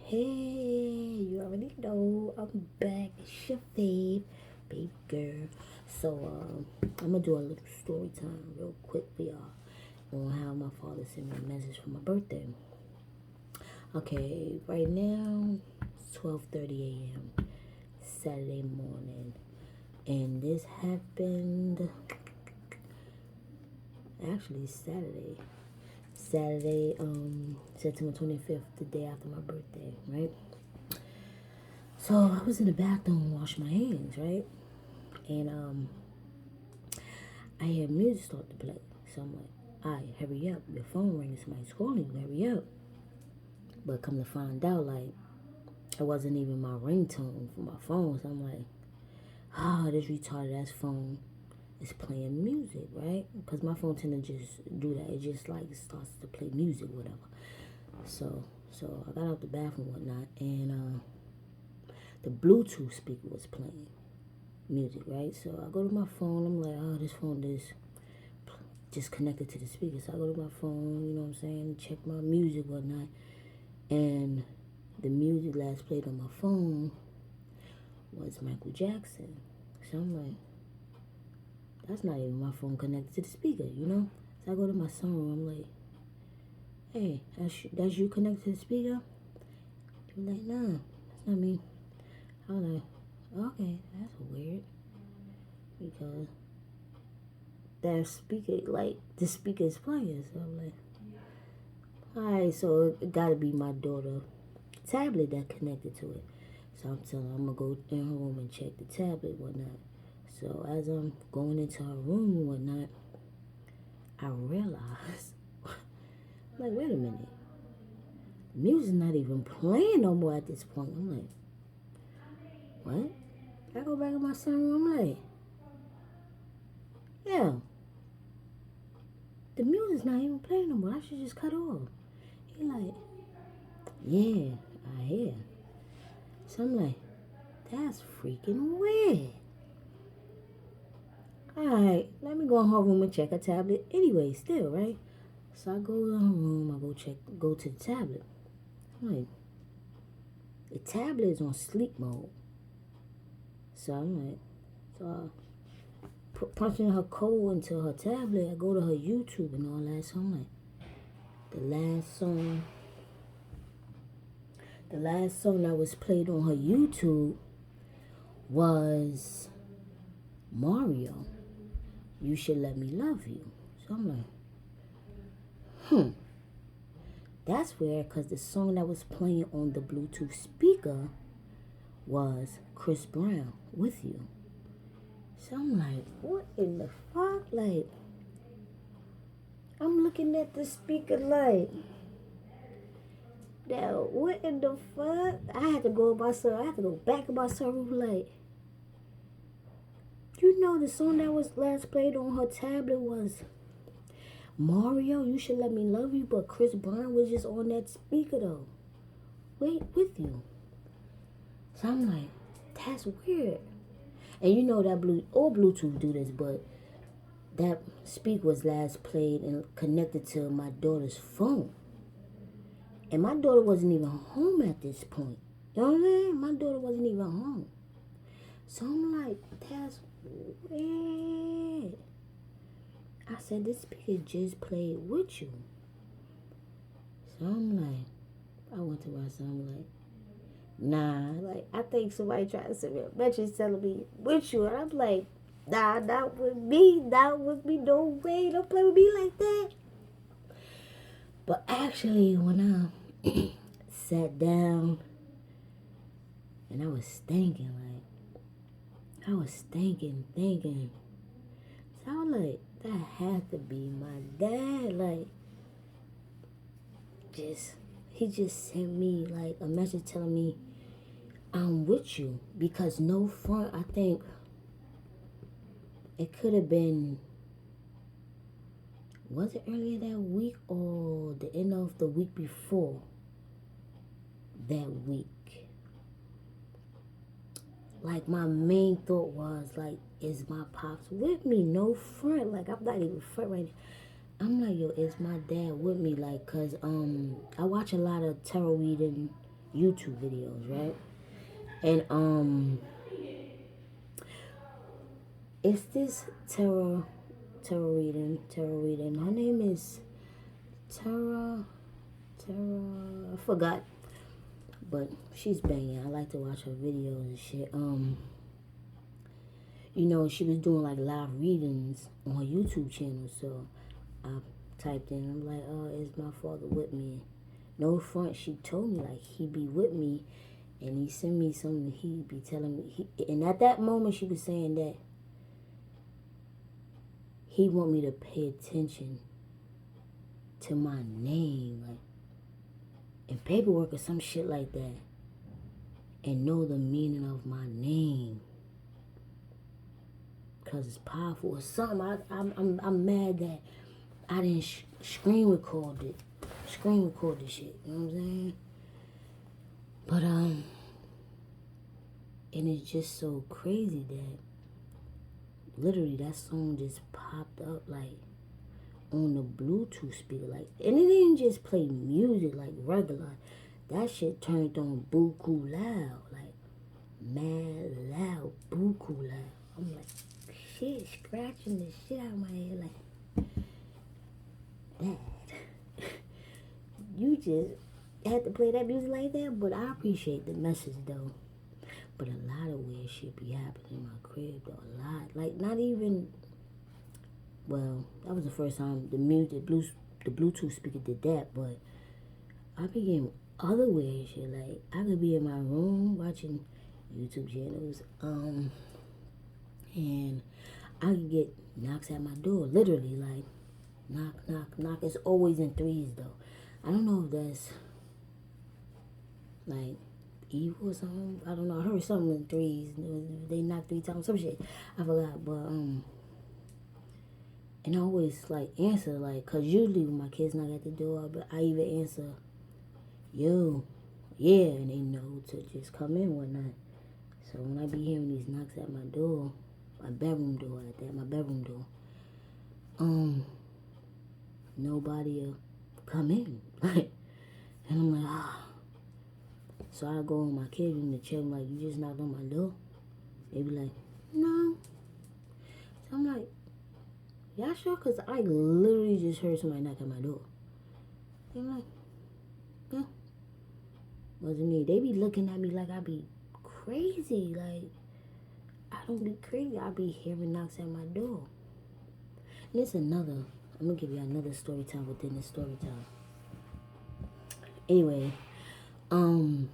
Hey, you already know I'm back. It's your fave, baby girl. So, I'm gonna do a little story time real quick for y'all on how my father sent me a message for my birthday. Okay, right now it's 12:30 a.m. Saturday morning, and this happened. Actually, Saturday, September 25th, the day after my birthday, right? So I was in the bathroom washing my hands, right? And I hear music start to play. So I'm like, alright, hurry up. Your phone ringing, somebody's calling you, hurry up. But come to find out, like, it wasn't even my ringtone for my phone. So I'm like, this retarded ass phone is playing music, right? Because my phone tend to just do that. It just like starts to play music, whatever. So I got out the bathroom, whatnot, and the Bluetooth speaker was playing music, right? So I go to my phone. I'm like, this phone is just connected to the speaker. So I go to my phone, you know what I'm saying, check my music, whatnot, and the music last played on my phone was Michael Jackson. So I'm like, that's not even my phone connected to the speaker, you know? So I go to my sunroom. I'm like, hey, that's you connected to the speaker? She was like, nah, that's not me. I was like, okay, that's weird. Because that speaker, like, the speaker is playing. So I'm like, alright, so it gotta be my daughter tablet that connected to it. So I'm telling her I'm gonna go in her room and check the tablet, whatnot. So as I'm going into her room and whatnot, I realized, like, wait a minute. The music's not even playing no more at this point. I'm like, what? I go back in my son's room, I'm like, yeah, the music's not even playing no more. I should just cut off. He like, yeah, I hear. So I'm like, that's freaking weird. Alright, let me go in her room and check her tablet. Anyway, still, right? So I go to her room, go to the tablet. I'm like, the tablet is on sleep mode. So I'm like, so I punching her code into her tablet. I go to her YouTube and all that. So I'm like, the last song that was played on her YouTube was Mario. You Should Let Me Love You. So I'm like, that's weird, because the song that was playing on the Bluetooth speaker was Chris Brown, With You. So I'm like, what in the fuck? Like, I'm looking at the speaker like, now, what in the fuck? I had to go back in my room like, you know, the song that was last played on her tablet was Mario, You Should Let Me Love You, but Chris Brown was just on that speaker though. Wait, With You. So I'm like, that's weird. And you know that all Bluetooth do this, but that speaker was last played and connected to my daughter's phone. And my daughter wasn't even home at this point. You know what I'm saying? My daughter wasn't even home. So I'm like, that's weird. I said, this speaker just played with you. So I'm like, I went to my son, I'm like, nah, like, I think somebody tried to send me a message telling me with you. And I'm like, nah, not with me, no way, don't play with me like that. But actually, when I sat down and I was thinking, so I was like, that had to be my dad. Like, he just sent me like a message telling me I'm with you. Because no front, I think it could have been, was it earlier that week or the end of the week before that week? Like, my main thought was, like, is my pops with me? No front. Like, I'm not even front right now. I'm like, yo, is my dad with me? Like, cause I watch a lot of tarot reading YouTube videos, right? And it's this tarot reading. Her name is Tara. I forgot, but she's banging. I like to watch her videos and shit. She was doing like live readings on her YouTube channel, so I typed in. I'm like, oh, is my father with me? No front. She told me like he be with me, and he sent me something. He be telling me. And at that moment, she was saying that he want me to pay attention to my name, like in paperwork or some shit like that, and know the meaning of my name, cause it's powerful or something. I'm mad that I didn't screen record this shit. You know what I'm saying? But and it's just so crazy that literally that song just popped up like on the Bluetooth speaker, like, and it didn't just play music like regular. That shit turned on buku loud, like mad loud, buku loud. I'm like, shit, scratching the shit out of my head, like, Dad, you just had to play that music like that. But I appreciate the message though. But a lot of weird shit be happening in my crib though, a lot. Like, not even. Well, that was the first time the Bluetooth speaker did that, but I be getting other weird shit. Like, I could be in my room watching YouTube channels, and I could get knocks at my door, literally, like, knock, knock, knock. It's always in threes, though. I don't know if that's, like, evil or something. I don't know. I heard something in threes. They knock 3 times, some shit. I forgot, but, and I always, like, answer, like, because usually when my kids knock at the door, but I even answer, yo, yeah, and they know to just come in one night. So when I be hearing these knocks at my door, my bedroom door nobody will come in. Like, and I'm like, ah. So I go in my kids' room to check, like, you just knocked on my door? They be like, no. So I'm like, y'all sure? Because I literally just heard somebody knock at my door. I'm like, yeah. Wasn't me. They be looking at me like I be crazy. Like, I don't be crazy. I be hearing knocks at my door. And it's another. I'm going to give you another story time within the story time. Anyway, one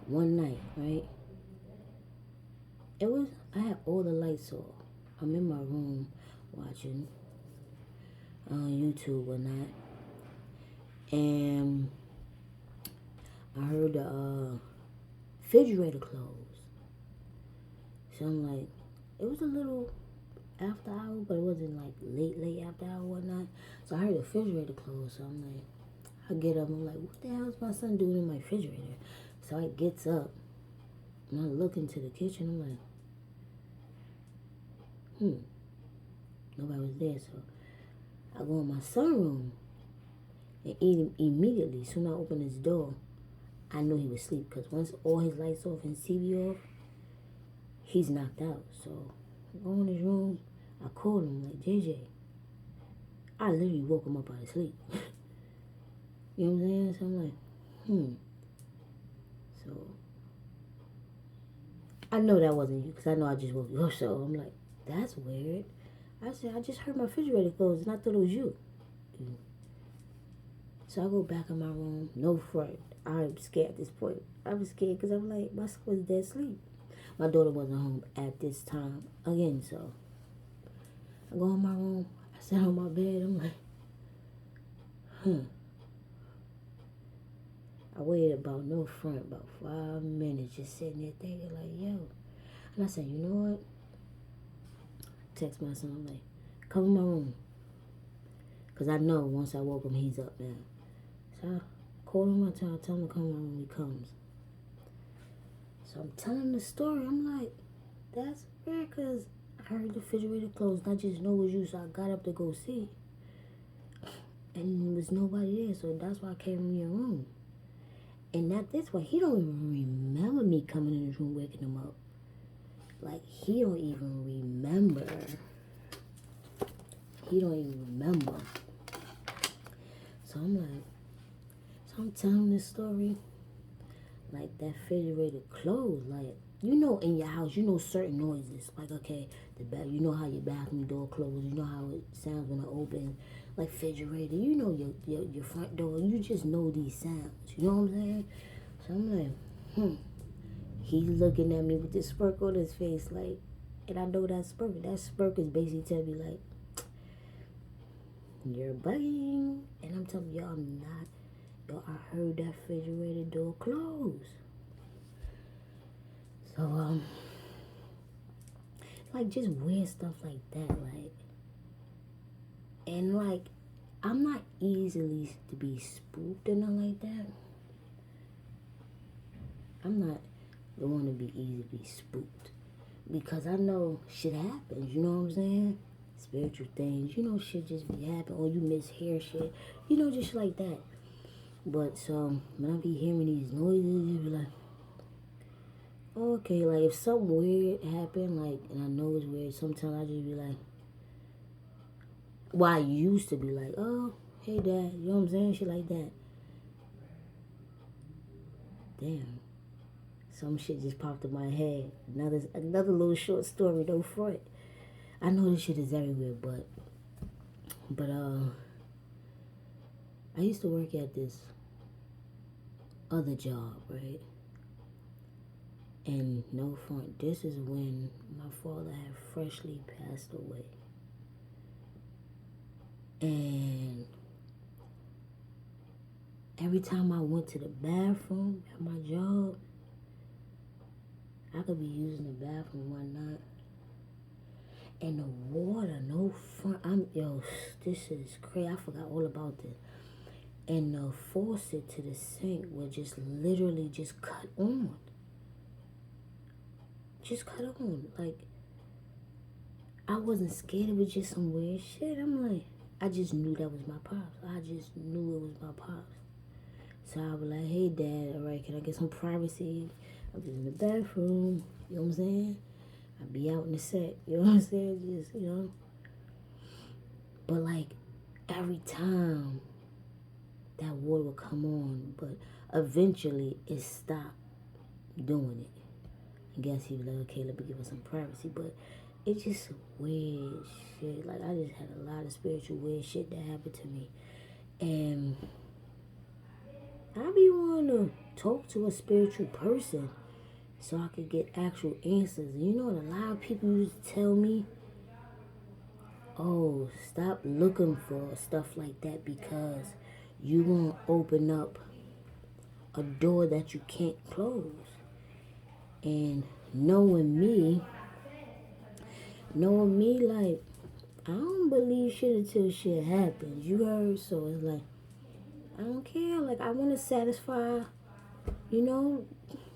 night, right? I had all the lights off. I'm in my room watching YouTube one night. And I heard the refrigerator close. So I'm like, it was a little after hour, but it wasn't like late after hour whatnot. So I heard the refrigerator close. So I'm like, I get up. I'm like, what the hell is my son doing in my refrigerator? So I gets up and I look into the kitchen. I'm like, nobody was there. So I go in my son's room and eat him immediately. Soon I open his door, I knew he was asleep because once all his lights off and his TV off, he's knocked out. So I go in his room. I called him like, JJ. I literally woke him up out of sleep. You know what I'm saying? So I'm like, So I know that wasn't you because I know I just woke you up. So I'm like, that's weird. I said, I just heard my refrigerator close and I thought it was you. So I go back in my room. No front. I'm scared at this point. I was scared because I'm like, my son was dead asleep. My daughter wasn't home at this time again. So I go in my room. I sat on my bed. I'm like, I waited about 5 minutes just sitting there thinking like, yo. And I said, you know what? Text my son, I'm like, come in my room. Because I know once I woke him, he's up now. So I call him, I tell him to come in my room, he comes. So I'm telling him the story. I'm like, that's weird because I heard the refrigerator closed and I just know it was you. So I got up to go see. And there was nobody there, so that's why I came in your room. not this way. He don't even remember me coming in his room waking him up. Like, he don't even remember. He don't even remember. So I'm telling this story. Like, that refrigerator closed. Like, you know, in your house, you know certain noises. Like, okay, you know how your bathroom door closes. You know how it sounds when it opens. Like, refrigerator, you know your front door. You just know these sounds. You know what I'm saying? So I'm like, He's looking at me with this smirk on his face, like, and I know that smirk. That smirk is basically telling me, like, you're bugging. And I'm telling y'all, I'm not. Yo, I heard that refrigerator door close. So, like, just weird stuff like that, like, and, like, I'm not easily to be spooked or nothing like that. I'm not the one to be easy to be spooked. Because I know shit happens, you know what I'm saying? Spiritual things, you know, shit just be happening. Or you mishear shit, you know, just like that. But, so, when I be hearing these noises, you be like, okay, like, if something weird happened, like, and I know it's weird, sometimes I just be like, well, I used to be like, oh, hey, Dad, you know what I'm saying? Shit like that. Damn. Some shit just popped in my head. Another little short story, no front. I know this shit is everywhere, but I used to work at this other job, right? And no front, this is when my father had freshly passed away. And every time I went to the bathroom at my job, I could be using the bathroom one night, and the water, no front. This is crazy. I forgot all about this. And the faucet to the sink would just literally just cut on. Just cut on. Like, I wasn't scared. It was just some weird shit. I'm like, I just knew that was my pops. I just knew it was my pops. So I was like, hey, Dad, all right, can I get some privacy? I'm just in the bathroom. You know what I'm saying? I'd be out in the set. You know what I'm saying? Just, you know. But, like, every time that water would come on, but eventually it stopped doing it. I guess he was like, okay, let me give us some privacy. But it's just weird shit. Like, I just had a lot of spiritual weird shit that happened to me. And I be wanting to talk to a spiritual person so I could get actual answers. You know what a lot of people used to tell me? Oh, stop looking for stuff like that because you won't open up a door that you can't close. And knowing me, like, I don't believe shit until shit happens. You heard? So it's like, I don't care. Like, I want to satisfy, you know,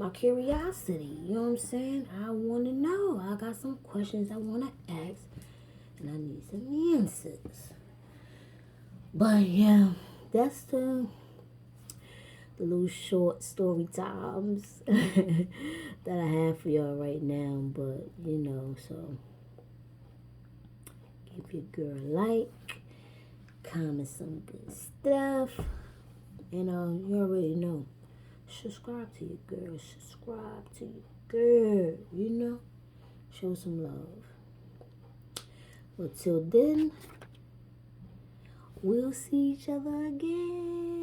my curiosity. You know what I'm saying? I want to know. I got some questions I want to ask, and I need some answers. But yeah, that's the little short story times that I have for y'all right now. But, you know, so give your girl a like, comment some good stuff, and you already know, subscribe to your girl, subscribe to your girl, you know, show some love. But till then, we'll see each other again.